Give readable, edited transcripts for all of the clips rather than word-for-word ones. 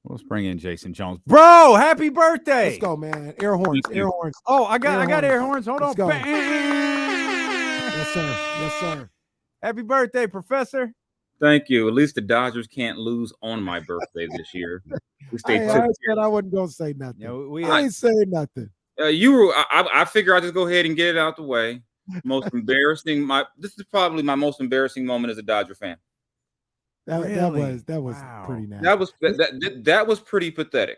Let's bring in Jason Jones. Bro, happy birthday. Let's go, man. Air horns. Air horns. Oh, I got air horns. Hold Let's on. go. Yes, sir. Yes, sir. Happy birthday, Professor. Thank you. At least the Dodgers can't lose on my birthday this year. We stay I said I wasn't going to say nothing. Yeah, I ain't saying nothing. I figure I'll just go ahead and get it out the way. Most embarrassing. This is probably my most embarrassing moment as a Dodger fan. That was wow. pretty nasty. That was pretty pathetic.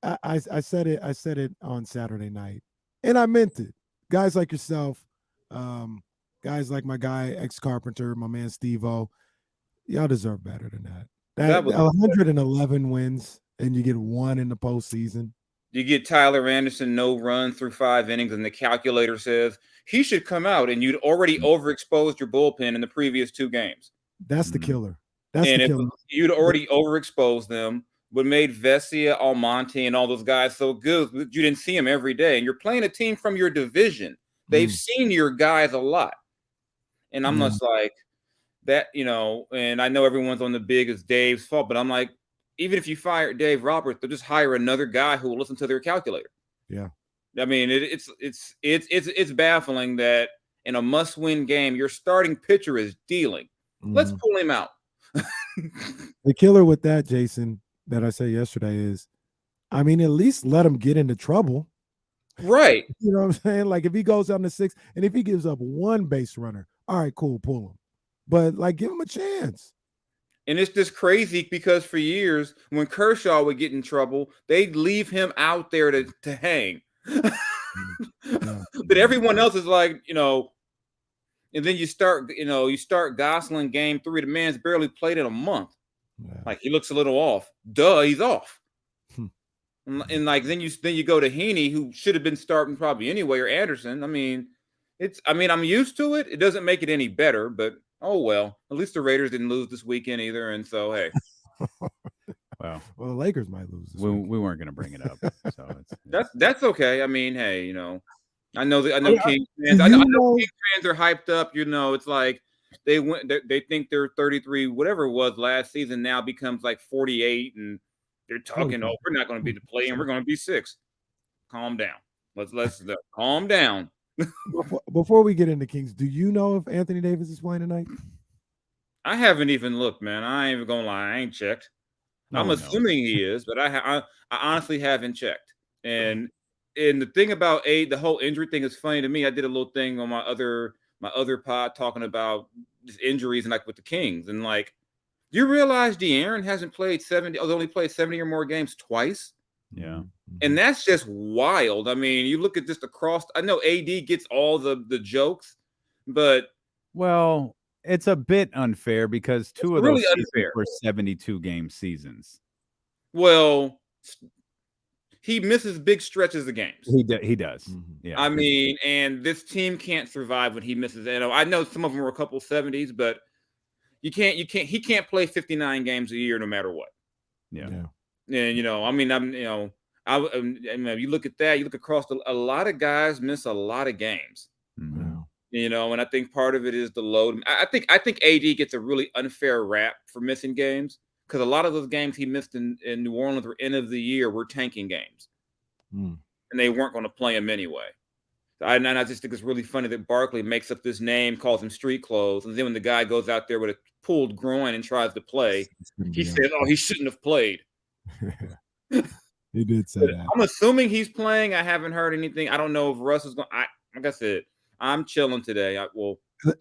I said it on Saturday night, and I meant it. Guys like yourself, guys like my guy ex Carpenter, my man Steve-O, y'all deserve better than that. That was 111 wins, and you get one in the postseason. You get Tyler Anderson no run through 5 innings, and the calculator says he should come out, and you'd already overexposed your bullpen in the previous 2 games. That's the killer. You'd already overexposed them, but made Vesia, Almonte, and all those guys so good that you didn't see them every day. And you're playing a team from your division. They've seen your guys a lot. And I'm just like that, and I know everyone's on the big as Dave's fault, but I'm like, even if you fire Dave Roberts, they'll just hire another guy who will listen to their calculator. Yeah. I mean, it's baffling that in a must-win game, your starting pitcher is dealing. Let's pull him out. The killer with that, Jason, that I said yesterday is, I mean, at least let him get into trouble. Right. You know what I'm saying? Like if he goes down to 6 and if he gives up 1 base runner, all right, cool, pull him. But like give him a chance. And it's just crazy because for years, when Kershaw would get in trouble, they'd leave him out there to hang. But everyone else is like, and then you start Gosselin game 3. The man's barely played in a month. Yeah. Like he looks a little off. Duh, he's off. And like then you go to Heaney, who should have been starting probably anyway, or Anderson. I mean, I'm used to it. It doesn't make it any better, but oh well. At least the Raiders didn't lose this weekend either, and so hey. Well, the Lakers might lose. We weren't going to bring it up, so that's okay. I mean, hey, I know Kings fans. I know Kings fans are hyped up. It's like they think they're 33, whatever it was last season. Now becomes like 48, and they're talking. Oh, we're not going to be the play, and we're going to be 6. Calm down. Let's calm down. Before we get into Kings, do you know if Anthony Davis is playing tonight? I haven't even looked, man. I ain't even gonna lie. I ain't checked. I'm assuming he is, but I honestly haven't checked. And the thing about the whole injury thing is funny to me. I did a little thing on my other pod talking about injuries and like with the Kings, and like, do you realize De'Aaron hasn't played 70? Oh, they only played 70 or more games twice. Yeah. And that's just wild. I mean, you look at just across. I know AD gets all the jokes, but it's a bit unfair because 2 of those were 72 game seasons. Well, he misses big stretches of games. He does. Yeah. I mean, and this team can't survive when he misses. I know some of them were a couple 70s, but he can't play 59 games a year no matter what. Yeah. And you look at that, you look across a lot of guys miss a lot of games. And I think part of it is the load. I think AD gets a really unfair rap for missing games because a lot of those games he missed in New Orleans or end of the year were tanking games, and they weren't going to play him anyway. And I just think it's really funny that Barkley makes up this name, calls him street clothes, and then when the guy goes out there with a pulled groin and tries to play, he says, "Oh, he shouldn't have played." He did say that. I'm assuming he's playing. I haven't heard anything. I don't know if Russ is going. Like I said, I'm chilling today. I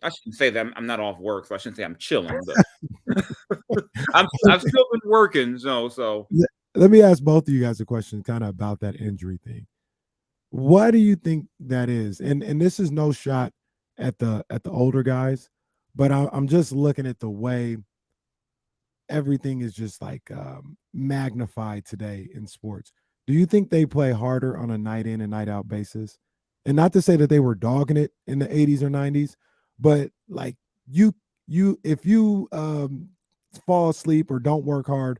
shouldn't say that. I'm not off work, so I shouldn't say I'm chilling. But I've still been working. So let me ask both of you guys a question, kind of about that injury thing. Why do you think that is? And this is no shot at the older guys, but I'm just looking at the way everything is just like magnified today in sports. Do you think they play harder on a night in and night out basis? And not to say that they were dogging it in the 80s or 90s, but like if you fall asleep or don't work hard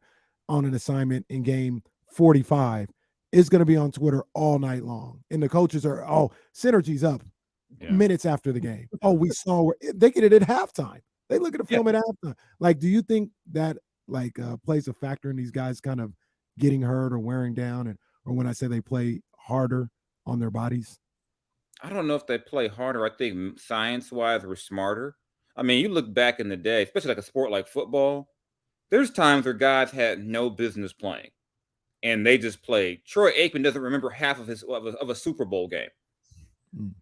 on an assignment in game 45, it's going to be on Twitter all night long. And the coaches are, synergy's up minutes after the game. Oh, we saw where they get it at halftime. They look at the film at halftime. Like, do you think that plays a factor in these guys kind of getting hurt or wearing down, or when I say they play harder on their bodies? I don't know if they play harder. I think science-wise, we're smarter. I mean, you look back in the day, especially like a sport like football, there's times where guys had no business playing, and they just played. Troy Aikman doesn't remember half of a Super Bowl game.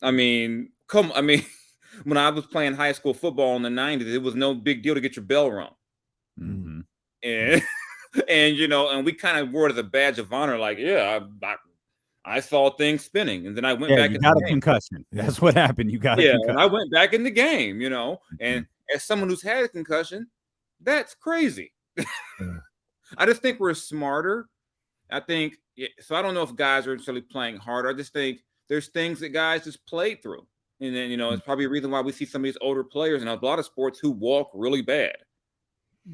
I mean, when I was playing high school football in the 90s, it was no big deal to get your bell rung. Mm-hmm. And and we kind of wore it as a badge of honor, like, yeah, I saw things spinning, and then I went back. You got a concussion. That's what happened. You got a concussion. And I went back in the game, and as someone who's had a concussion, that's crazy. I just think we're smarter. I think so. I don't know if guys are necessarily playing harder. I just think there's things that guys just played through, and then it's probably a reason why we see some of these older players in a lot of sports who walk really bad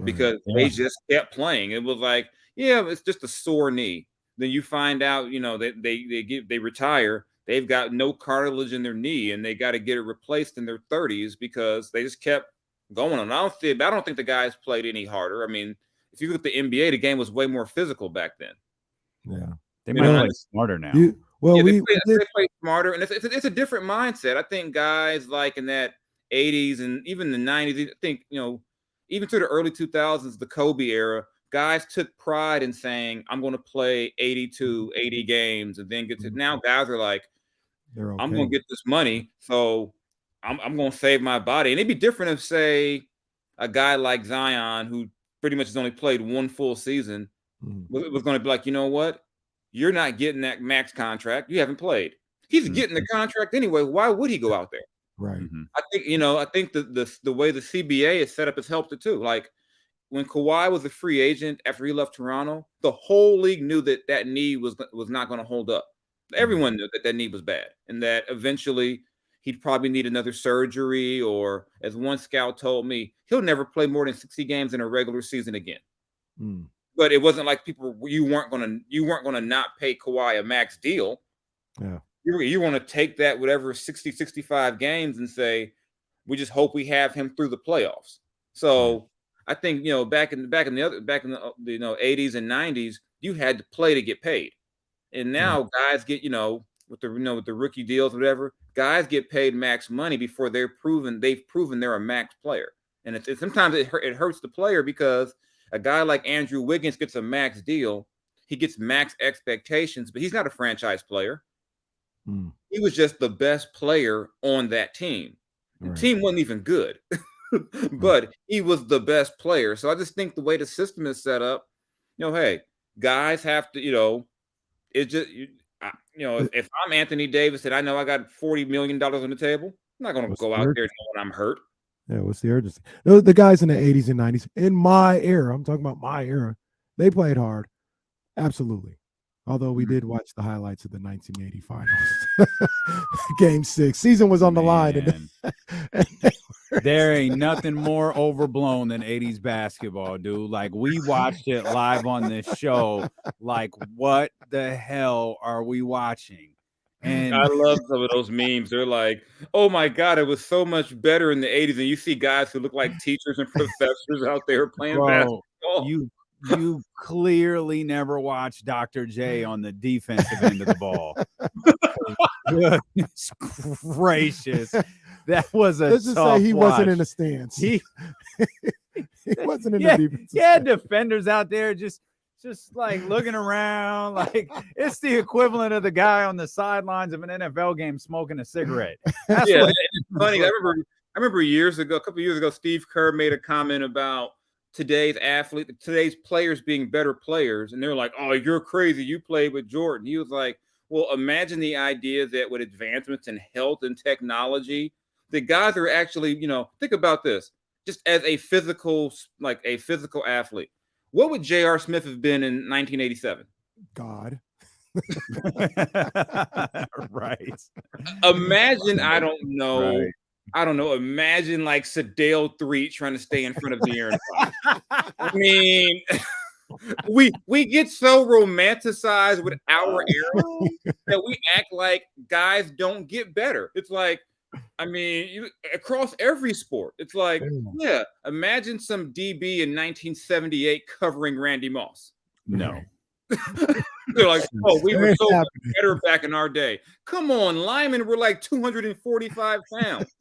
because they just kept playing. It was like, it's just a sore knee. Then you find out, they retire. They've got no cartilage in their knee, and they got to get it replaced in their 30s because they just kept going on. I don't think the guys played any harder. I mean, if you look at the NBA, the game was way more physical back then. Yeah, they might play smarter now. They play smarter, and it's a different mindset. I think guys like in that 80s and even the 90s. I think even to the early 2000s, the Kobe era. Guys took pride in saying, I'm going to play 80 games and then get to now. Guys are like, I'm going to get this money, so I'm going to save my body. And it'd be different if, say, a guy like Zion, who pretty much has only played one full season, was going to be like, you know what? You're not getting that max contract. You haven't played. He's getting the contract anyway. Why would he go out there? Right. I think the way the CBA is set up has helped it too. Like, when Kawhi was a free agent after he left Toronto, the whole league knew that knee was not going to hold up. Everyone knew that knee was bad, and that eventually he'd probably need another surgery, or as one scout told me, he'll never play more than 60 games in a regular season again. But it wasn't like you weren't going to not pay Kawhi a max deal. Yeah, you want to take that whatever 60, 65 games and say, we just hope we have him through the playoffs. So. I think back in the 80s and 90s, you had to play to get paid, and now guys get with the rookie deals, whatever, guys get paid max money before they've proven they're a max player, and sometimes it hurts the player because a guy like Andrew Wiggins gets a max deal, he gets max expectations, but he's not a franchise player. He was just the best player on that team. The team wasn't even good. But he was the best player. So I just think the way the system is set up, hey, guys have to, it's just, if I'm Anthony Davis and I know I got $40 million on the table, I'm not going to go out there knowing I'm hurt. Yeah, what's the urgency? The guys in the 80s and 90s, in my era, I'm talking about my era, they played hard. Absolutely. Although we did watch the highlights of the 1980 finals. Game 6. Season was on the line. And there ain't nothing more overblown than 80s basketball, dude. Like, we watched it live on this show. Like, what the hell are we watching? And I love some of those memes. They're like, oh my God, it was so much better in the 80s. And you see guys who look like teachers and professors out there playing basketball. You clearly never watched Dr. J on the defensive end of the ball. Goodness gracious. That was a Let's just say he wasn't in the stance. He wasn't in the defense. Yeah, defenders out there just like looking around. Like, it's the equivalent of the guy on the sidelines of an NFL game smoking a cigarette. That's it's funny. I remember a couple years ago, Steve Kerr made a comment about today's players being better players, and they're like, oh, you're crazy, you played with Jordan. He was like, well, imagine the idea that with advancements in health and technology, the guys are actually, think about this, just as a physical athlete, what would J.R. Smith have been in 1987? God. Right. Imagine, I don't know, imagine like Sedale 3 trying to stay in front of De'Aaron Fox. I mean, we get so romanticized with our era that we act like guys don't get better. It's like, I mean, across every sport, it's like, yeah, imagine some DB in 1978 covering Randy Moss. No. They're like, oh, we were so much better back in our day. Come on, linemen were like 245 pounds.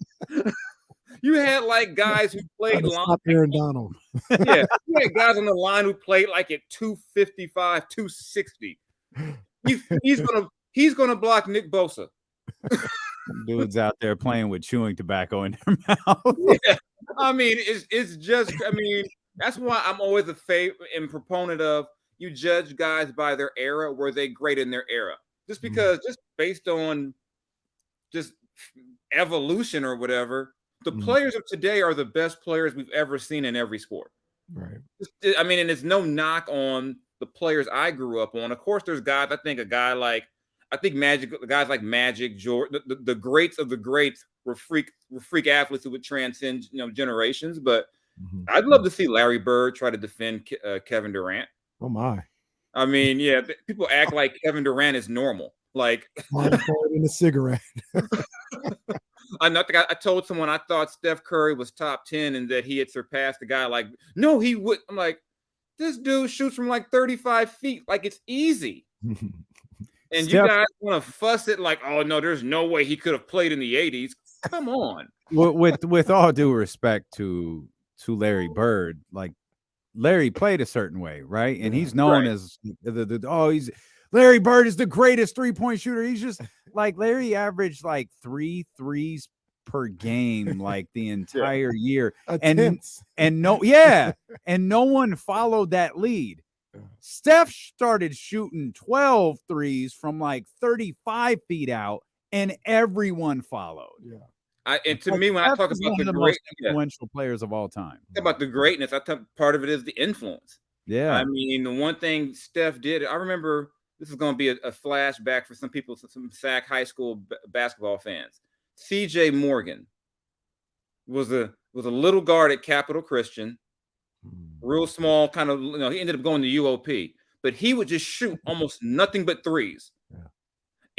You had like guys who played line. Aaron Donald. Yeah, you had guys on the line who played like at 255, 260. He's gonna block Nick Bosa. Dudes out there playing with chewing tobacco in their mouth. Yeah. I mean, it's just, I mean, that's why I'm always a favorite and proponent of you judge guys by their era. Were they great in their era? Just because, just based on just evolution or whatever, the players of today are the best players we've ever seen in every sport. Right. I mean, and it's no knock on the players I grew up on. Of course, there's guys. I think guys like Magic, Jordan, the greats of the greats were freak athletes who would transcend generations. But I'd love to see Larry Bird try to defend Kevin Durant. Oh my! I mean, yeah, people act like Kevin Durant is normal. Like in a cigarette. I told someone I thought Steph Curry was top 10 and that he had surpassed a guy like, no, he would. I'm like, this dude shoots from like 35 feet. Like, it's easy. And you guys want to fuss it like, oh, no, there's no way he could have played in the 80s. Come on. With all due respect to Larry Bird, like Larry played a certain way, right? And he's known as Larry Bird is the greatest three-point shooter. He's just like Larry averaged like 3 threes per game like the entire year. And no one followed that lead. Steph started shooting 12 threes from like 35 feet out, and everyone followed. Yeah. And to me, when I talk about the most influential players of all time, about the greatness, I think part of it is the influence. Yeah. I mean, the one thing Steph did, I remember, this is going to be a flashback for some people, some Sac high school basketball fans. CJ Morgan was a little guard at Capital Christian. Real small, kind of, he ended up going to UOP, but he would just shoot almost nothing but threes. Yeah.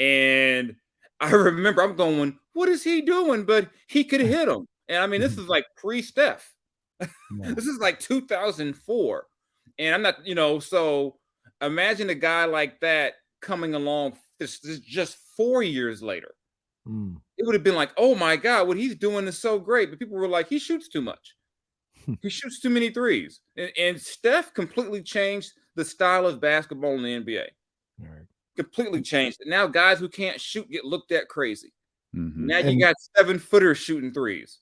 And I remember I'm going, what is he doing? But he could hit them. And I mean, this is like pre-Steph. This is like 2004. And I'm not, so imagine a guy like that coming along this just 4 years later. It would have been like, oh my God, what he's doing is so great. But people were like, he shoots too much. He shoots too many threes. And Steph completely changed the style of basketball in the NBA. Right. Completely changed it. Now guys who can't shoot get looked at crazy. Now you got 7-footers shooting threes.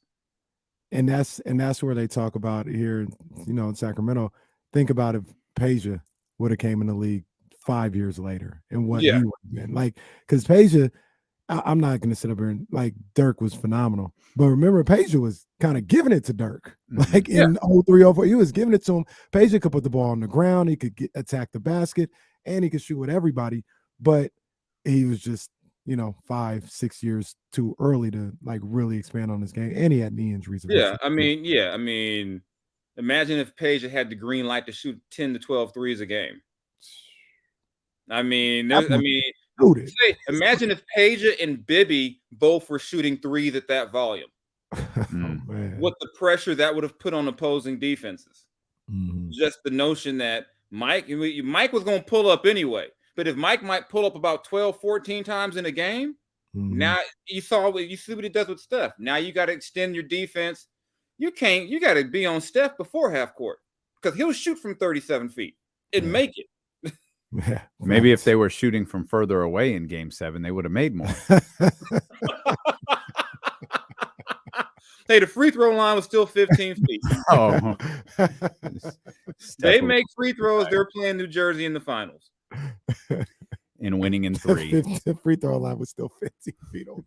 And that's where they talk about here, in Sacramento. Think about if Peja would have came in the league 5 years later and what he would have been. Like, because Peja, I'm not going to sit up here and like Dirk was phenomenal, but remember Peja was kind of giving it to Dirk. Like in 03, 04, he was giving it to him. Peja could put the ball on the ground, he could attack the basket, and he could shoot with everybody. But he was just 5-6 years too early to like really expand on his game, and he had knee injuries. I mean, imagine if Peja had the green light to shoot 10 to 12 threes a game. Imagine if Peja and Bibby both were shooting threes at that volume. What the pressure that would have put on opposing defenses. Just the notion that Mike was going to pull up anyway. But if Mike might pull up about 12, 14 times in a game, now you see what he does with Steph. Now you got to extend your defense. You got to be on Steph before half court because he'll shoot from 37 feet and make it. Maybe if they were shooting from further away in Game 7, they would have made more. Hey, the free throw line was still 15 feet. Oh, they make free throws. They're playing New Jersey in the finals. And winning in 3. The free throw line was still 15 feet old.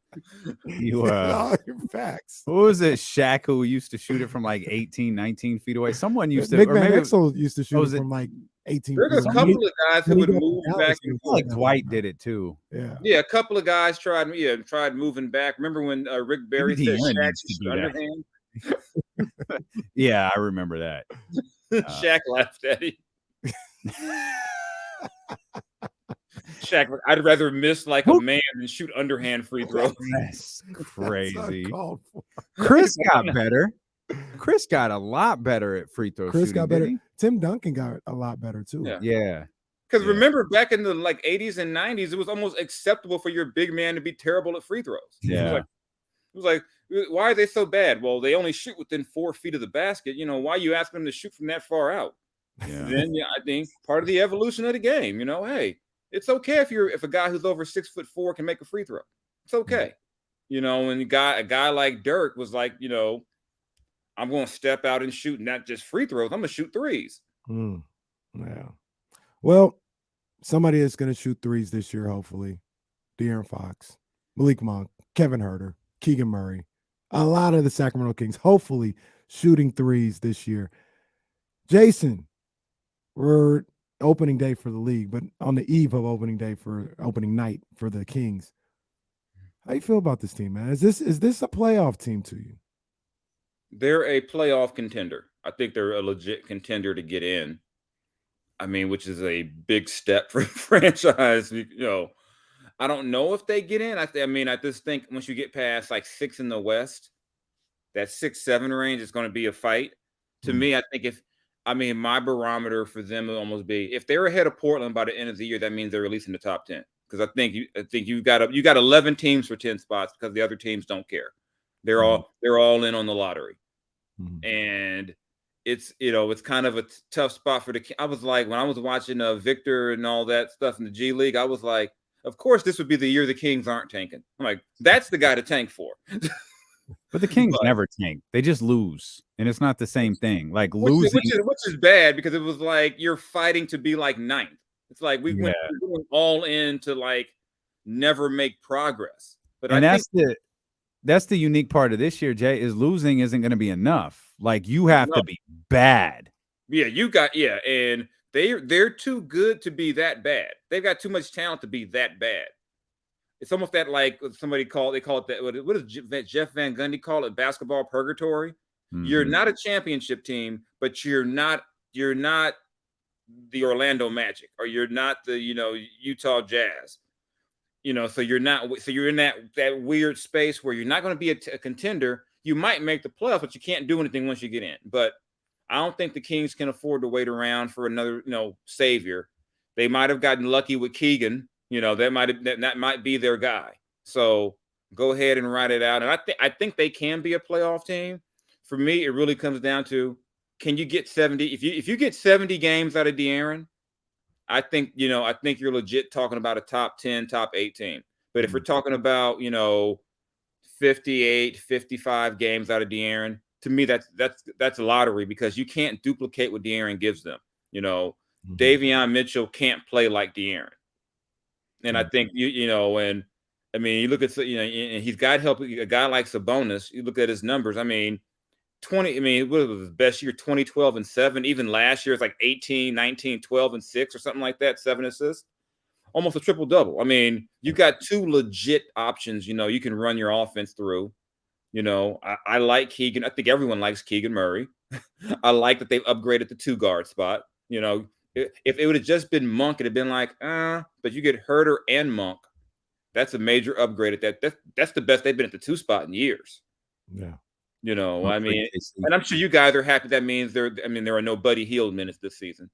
Facts. What was it? Shaq who used to shoot it from like 18, 19 feet away. Someone used to. Nick Van Exel used to shoot it from like 18. There's a couple of guys who would move back and forth. Like Dwight did it too. Yeah. A couple of guys tried moving back. Remember when Rick Barry said Shaq should underhand? Yeah, I remember that. Shaq laughed at him. Shaq, I'd rather miss like a man and shoot underhand free throws. That's crazy. uncalled for. Chris got better. Chris got a lot better at free throw Chris shooting. got better. Did Tim Duncan got a lot better too. Yeah. he? Yeah. Because Yeah. remember, back in the like 80s and 90s, it was almost acceptable for your big man to be terrible at free throws. Yeah. It was like, why are they so bad? Well, they only shoot within 4 feet of the basket. You know, why are you asking them to shoot from that far out? Yeah. Then I think part of the evolution of the game, you know, hey, it's okay if a guy who's over 6'4" can make a free throw. It's okay. You know, and a guy like Dirk was like, you know, I'm going to step out and shoot not just free throws. I'm going to shoot threes. Yeah. Well, somebody that's going to shoot threes this year, hopefully. De'Aaron Fox, Malik Monk, Kevin Huerter, Keegan Murray. A lot of the Sacramento Kings, hopefully, shooting threes this year. Jason, we're opening day for the league, but on the eve of opening night for the Kings. How you feel about this team, man? Is this a playoff team to you? They're a playoff contender. I think they're a legit contender to get in. I mean, which is a big step for the franchise. You know, I don't know if they get in. I just think once you get past like 6 in the West, that 6-7 range is going to be a fight. To me, I think my barometer for them will almost be if they're ahead of Portland by the end of the year, that means they're at least in the top 10. Because I think you got 11 teams for 10 spots because the other teams don't care. They're all in on the lottery. And it's kind of a tough spot for the. I was like, when I was watching Victor and all that stuff in the G League, I was like, of course this would be the year the Kings aren't tanking. I'm like, that's the guy to tank for. But the Kings never tank. They just lose. And it's not the same thing. Like losing. Which is bad because it was like you're fighting to be like 9th. It's like we went all in to like never make progress. But that's the unique part of this year, Jay, is losing isn't going to be enough. Like you have to be bad. Yeah, and they're too good to be that bad. They've got too much talent to be that bad. It's almost that like they call it that. What does Jeff Van Gundy call it? Basketball purgatory. You're not a championship team, but you're not the Orlando Magic, or you're not the Utah Jazz. So you're in that weird space where you're not going to be a contender. You might make the playoffs, but you can't do anything once you get in. But I don't think the Kings can afford to wait around for another, savior. They might have gotten lucky with Keegan. That might be their guy. So go ahead and write it out. And I think they can be a playoff team. For me, it really comes down to, can you get 70? If you get 70 games out of De'Aaron, I think you're legit talking about a top 10, top 8 team. But if we're talking about, 58, 55 games out of De'Aaron, to me, that's a lottery because you can't duplicate what De'Aaron gives them. Davion Mitchell can't play like De'Aaron. And I think, you look at, and he's got help. A guy like Sabonis, you look at his numbers. What was his best year? 2012 and 7. Even last year, it's like 18, 19, 12 and 6 or something like that. 7 assists. Almost a triple double. You got 2 legit options. You can run your offense through. I like Keegan. I think everyone likes Keegan Murray. I like that they've upgraded the 2 guard spot. If it would have just been Monk, it'd have been like, but you get Huerter and Monk. That's a major upgrade at that. That's the best they've been at the 2 spot in years. Yeah. And I'm sure you guys are happy. That means there are no Buddy Hield minutes this season.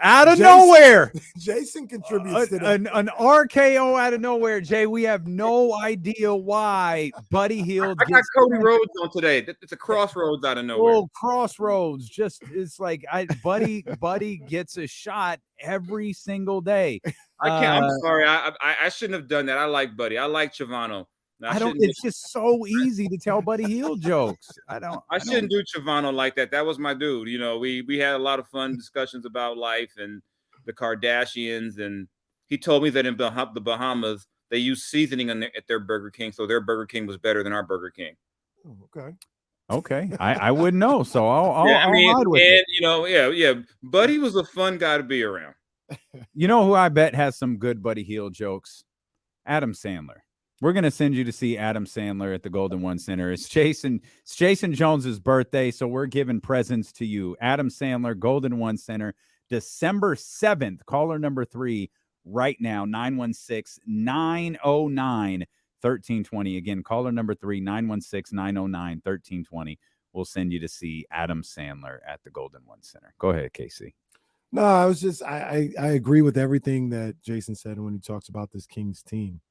Out of nowhere, Jason contributes to an RKO out of nowhere. Jay, we have no idea why Buddy Hield. I got Cody Rhodes on today. It's a crossroads out of nowhere. Oh, crossroads! It's like Buddy gets a shot every single day. I'm sorry. I shouldn't have done that. I like Buddy. I like Chavano. It's just so easy to tell Buddy Hield jokes. I shouldn't do Chavano like that. That was my dude. We had a lot of fun discussions about life and the Kardashians, and he told me that in the Bahamas they use seasoning at their Burger King, so their Burger King was better than our Burger King. Oh, okay. I wouldn't know, so I'll ride with it. Buddy was a fun guy to be around. You know who I bet has some good Buddy Hield jokes? Adam Sandler. We're going to send you to see Adam Sandler at the Golden One Center. It's Jason Jones's birthday, so we're giving presents to you. Adam Sandler, Golden One Center, December 7th, caller number 3. right now. 916-909-1320. Again, caller number 3, 916-909-1320. We'll send you to see Adam Sandler at the Golden One Center. Go ahead, Casey. No, I was just I agree with everything that Jason said when he talks about this Kings team.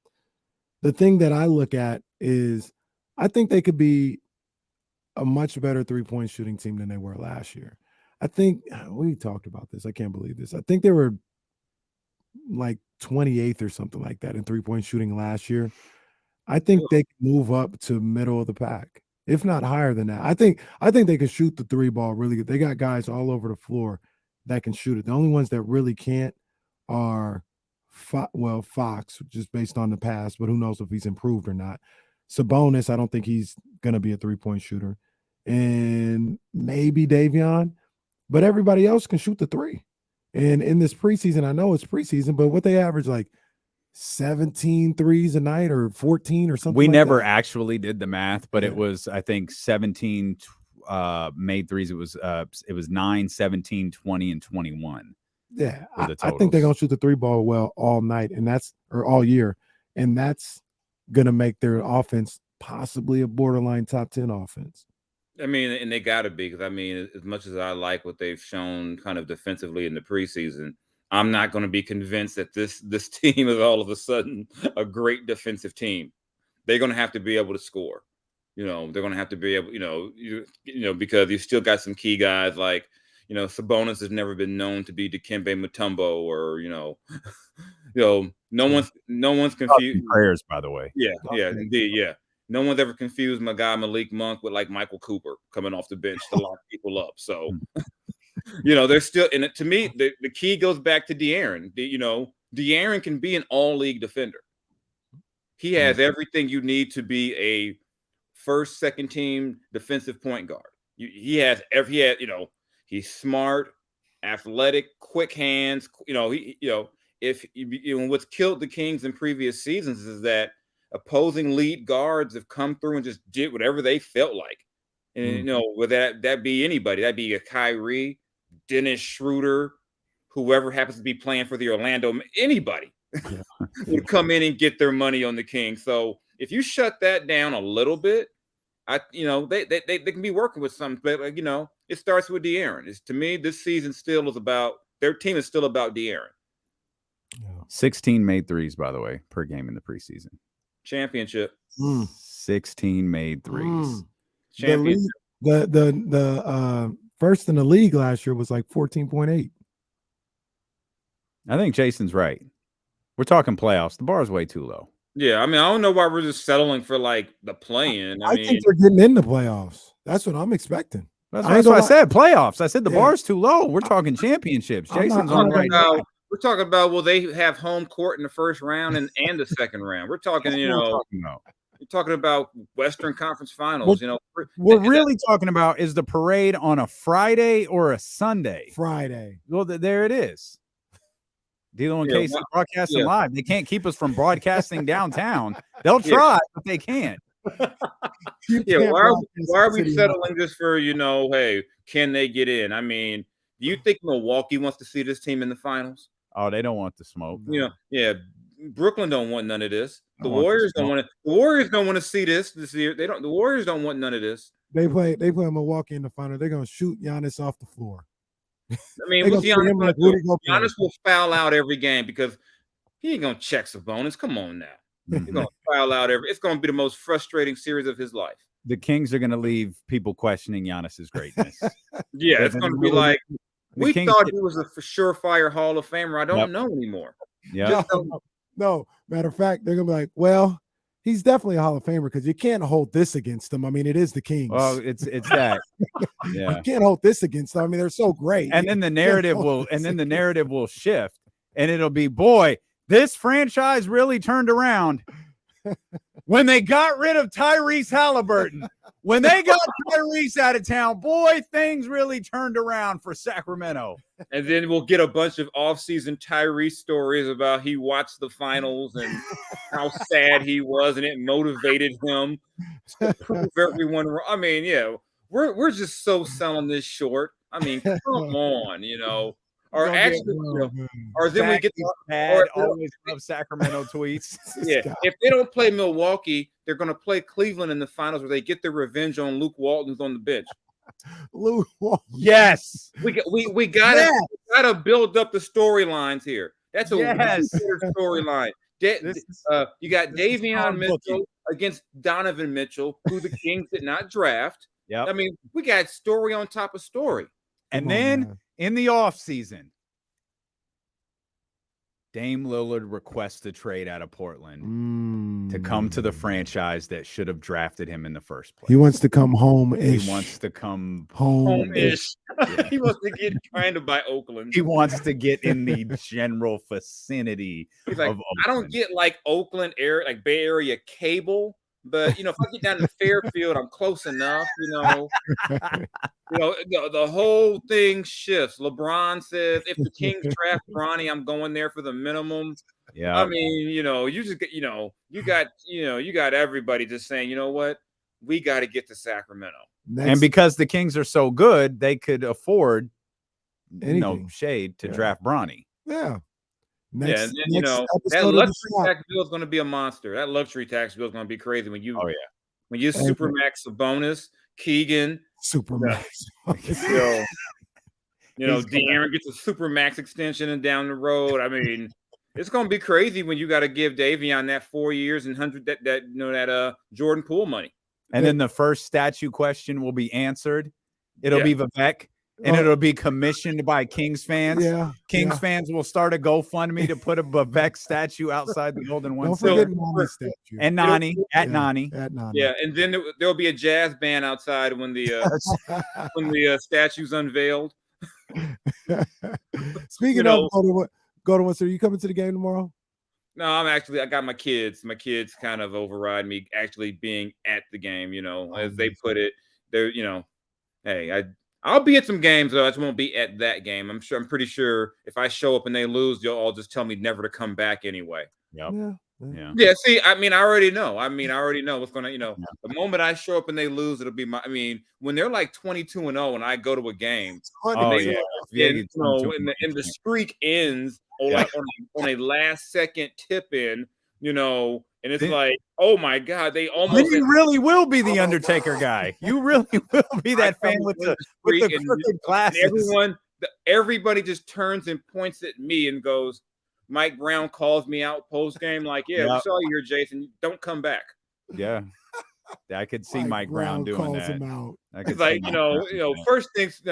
The thing that I look at is I think they could be a much better three-point shooting team than they were last year. I think we talked about this. I can't believe this. I think they were like 28th or something like that in three-point shooting last year. I think they can move up to middle of the pack, if not higher than that. I think they can shoot the three ball really good. They got guys all over the floor that can shoot it. The only ones that really can't are Fox, just based on the past, but who knows if he's improved or not. Sabonis, I don't think he's going to be a three-point shooter. And maybe Davion, but everybody else can shoot the three. And in this preseason, I know it's preseason, but what they average like 17 threes a night or 14 or something. We like never that. actually did the math, but it was, I think, 17 made threes. It was 9, 17, 20, and 21. Yeah, I think they're gonna shoot the three ball well all night, or all year, and that's gonna make their offense possibly a borderline top 10 offense. I mean, and they got to be, because I mean, as much as I like what they've shown kind of defensively in the preseason, I'm not going to be convinced that this team is all of a sudden a great defensive team. They're going to have to be able to score. They're going to have to be able, because you still got some key guys like, Sabonis has never been known to be Dikembe Mutombo, or no one's confused. Prayers, by the way. Yeah, indeed, yeah. No one's ever confused my guy Malik Monk with like Michael Cooper coming off the bench to lock people up. So, they're still, and to me, the key goes back to De'Aaron. De'Aaron can be an all-league defender. He has everything you need to be a first, second team defensive point guard. He's smart, athletic, quick hands. What's killed the Kings in previous seasons is that opposing lead guards have come through and just did whatever they felt like. And, would that be anybody? That'd be a Kyrie, Dennis Schroeder, whoever happens to be playing for the Orlando, anybody would come in and get their money on the Kings. So if you shut that down a little bit, they can be working with something. But, it starts with De'Aaron. To me, this season still is about, their team is still about De'Aaron. 16 made threes, by the way, per game in the preseason. Championship. 16 made threes. Championship. The first in the league last year was like 14.8. I think Jason's right. We're talking playoffs. The bar's way too low. Yeah, I mean, I don't know why we're just settling for like the play-in. I think they're getting in the playoffs. That's what I'm expecting. That's what I said. Playoffs. I said the bar's too low. We're talking championships. Jason's on the right side. We're talking about, will they have home court in the first round and the second round? We're talking, you're talking about Western Conference Finals. We're really talking about, is the parade on a Friday or a Sunday? Friday. Well, there it is. Dilo and Casey broadcasting live. They can't keep us from broadcasting downtown. They'll try, but they can't. Why are we settling just for, hey, can they get in? I mean, do you think Milwaukee wants to see this team in the finals? Oh, they don't want the smoke. Brooklyn don't want none of this. The Warriors don't want it. The Warriors don't want to see this year. The Warriors don't want none of this. They play Milwaukee in the final. They're gonna shoot Giannis off the floor. I mean, what's Giannis gonna do? Giannis will foul out every game because he ain't gonna check Sabonis. Come on now. He's gonna foul out it's gonna be the most frustrating series of his life. The Kings are gonna leave people questioning Giannis's greatness. It's gonna be like, we thought he was a surefire Hall of Famer. I don't know anymore. Yeah. No, matter of fact, they're gonna be like, well, he's definitely a Hall of Famer because you can't hold this against him. I mean, it is the Kings. Well, it's that. Yeah. You can't hold this against them. I mean, they're so great. And then the narrative will shift, and it'll be, boy, this franchise really turned around when they got rid of Tyrese Halliburton. When they got Tyrese out of town, boy, things really turned around for Sacramento. And then we'll get a bunch of off-season Tyrese stories about he watched the finals and how sad he was, and it motivated him to prove everyone wrong. I mean, we're just so selling this short. I mean, come on, Or actually, or then we get always love Sacramento tweets. Yeah, if they don't play Milwaukee, they're going to play Cleveland in the finals where they get their revenge on Luke Walton, who's on the bench. Luke Walton. Yes, we gotta build up the storylines here. That's a storyline. You got Davion Mitchell against Donovan Mitchell, who the Kings did not draft. Yeah, I mean, we got story on top of story. And then in the offseason, Dame Lillard requests a trade out of Portland to come to the franchise that should have drafted him in the first place. He wants to come home-ish. He wants to come home-ish. Yeah. He wants to get kind of by Oakland. He wants to get in the general vicinity. He's like, I don't get like Oakland area, like Bay Area cable. But, if I get down to Fairfield, I'm close enough, the whole thing shifts. LeBron says, if the Kings draft Bronny, I'm going there for the minimum. Yeah. I mean, you just get, you got everybody just saying, you know what? We got to get to Sacramento. And because the Kings are so good, they could afford, shade to draft Bronny. Yeah. That luxury tax bill is going to be a monster. That luxury tax bill is going to be crazy when you Supermax Sabonis, Keegan, Supermax. De'Aaron gets a Supermax extension and down the road. I mean, it's going to be crazy when you got to give Davion that 4 years and that Jordan Poole money. And then the first statue question will be answered. It'll be Vivek. And it'll be commissioned by Kings fans. Yeah, fans will start a GoFundMe to put a Vivek statue outside the Golden One. Don't forget Nani's statue. And Nani at Nani. Yeah, and then there'll be a jazz band outside when the statue's unveiled. Speaking of Golden One, so are you coming to the game tomorrow? No, I got my kids. My kids kind of override me actually being at the game. As they put it, they're hey, I'll be at some games, though. I just won't be at that game. I'm pretty sure if I show up and they lose, you'll all just tell me never to come back anyway. Yep. Yeah. See, I already know. I already know what's going to, the moment I show up and they lose, it'll be when they're like 22-0 and I go to a game. And the streak ends like on a last second tip in, and it's like, oh my God, they almost. Then you really will be the Undertaker guy. You really will be that fan with the crooked glasses. Everybody just turns and points at me and goes, Mike Brown calls me out post game, like, we saw you here, Jason. Don't come back. Yeah. I could see Mike Brown doing that. Him out. It's like, first things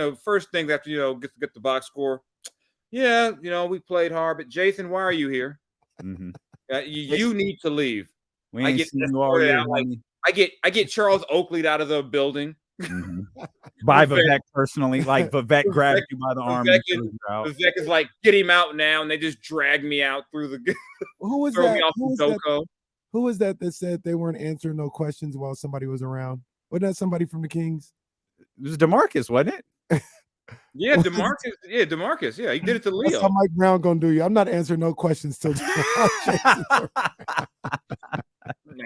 after, get the box score. Yeah, we played hard, but Jason, why are you here? Mm-hmm. You need to leave. I get Charles Oakley out of the building. Mm-hmm. By Vivek personally, like Vivek grabbed you by the arm. Vivek is like, get him out now, and they just drag me out through the. Who was that? Who was that said they weren't answering no questions while somebody was around? Wasn't that somebody from the Kings? It was DeMarcus, wasn't it? Yeah, DeMarcus. Yeah, DeMarcus. Yeah, he did it to Leo. That's how Mike Brown gonna do you. I'm not answering no questions till.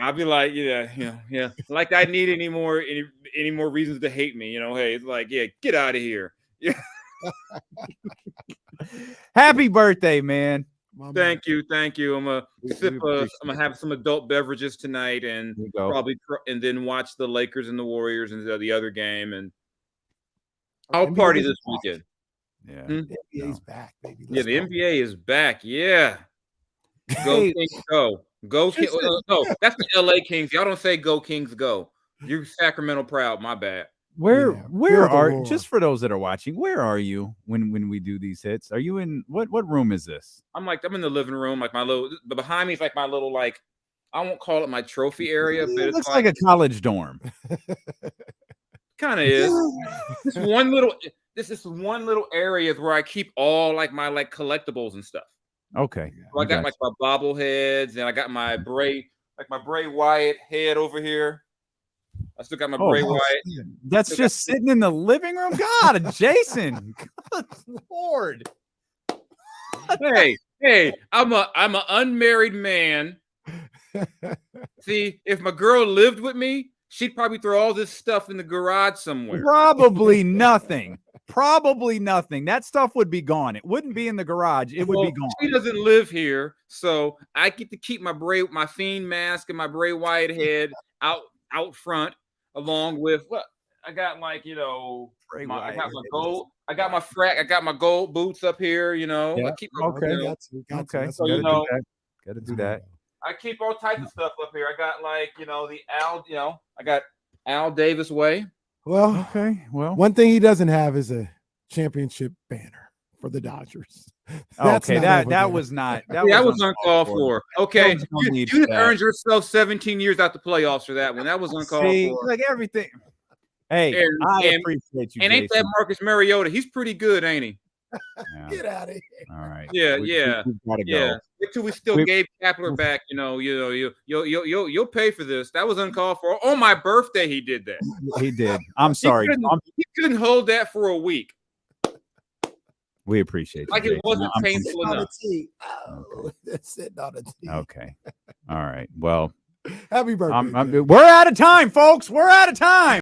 I'll be like, yeah. Like I need any more reasons to hate me. Hey, it's like, get out of here. Yeah. Happy birthday, man. Thank you. I'm gonna have some adult beverages tonight and probably and then watch the Lakers and the Warriors and the other game, and I'll party this weekend. Yeah. The NBA's back, baby. The NBA is back. Yeah. Go Kings, go. Go Kings. No, that's the LA Kings. Y'all don't say go Kings, go. You're Sacramento proud. My bad. Where are, just for those that are watching, where are you when we do these hits? Are you in what room is this? I'm in the living room, like but behind me is like my little, like, I won't call it my trophy area, but it looks like a college dorm. Kind of is. This is one little area where I keep all like my collectibles and stuff. Okay. So I got like my bobbleheads, and I got my Bray Wyatt head over here. I still got my Bray Wyatt. That's just sitting in the living room. God, Jason. Good Lord. Hey, I'm an unmarried man. See, if my girl lived with me, she'd probably throw all this stuff in the garage somewhere. Probably nothing. Probably nothing. That stuff would be gone. It wouldn't be in the garage. It would be gone. She doesn't live here, so I get to keep my Fiend mask and my Bray Wyatt head out front, along with what I got, like, I got my gold. I got my I got my gold boots up here. Yeah. I keep okay. So gotta do that. I keep all types of stuff up here. I got, like, the Al. I got Al Davis way. Well, okay. Well, one thing he doesn't have is a championship banner for the Dodgers. Okay, that was not. That was uncalled for. Okay, you just earned yourself 17 years out the playoffs for that one. That was uncalled for. Like everything. Hey, I appreciate you. And ain't that Marcus Mariota? He's pretty good, ain't he? Yeah. Get out of here. All right. Yeah, we gotta go. Until we still gave Kapler back, you'll pay for this. That was uncalled for. On my birthday, he did that. He did. I'm sorry. He couldn't hold that for a week. We appreciate it. Like it wasn't painful enough. Okay. All right. Well, happy birthday. we're out of time, folks. We're out of time.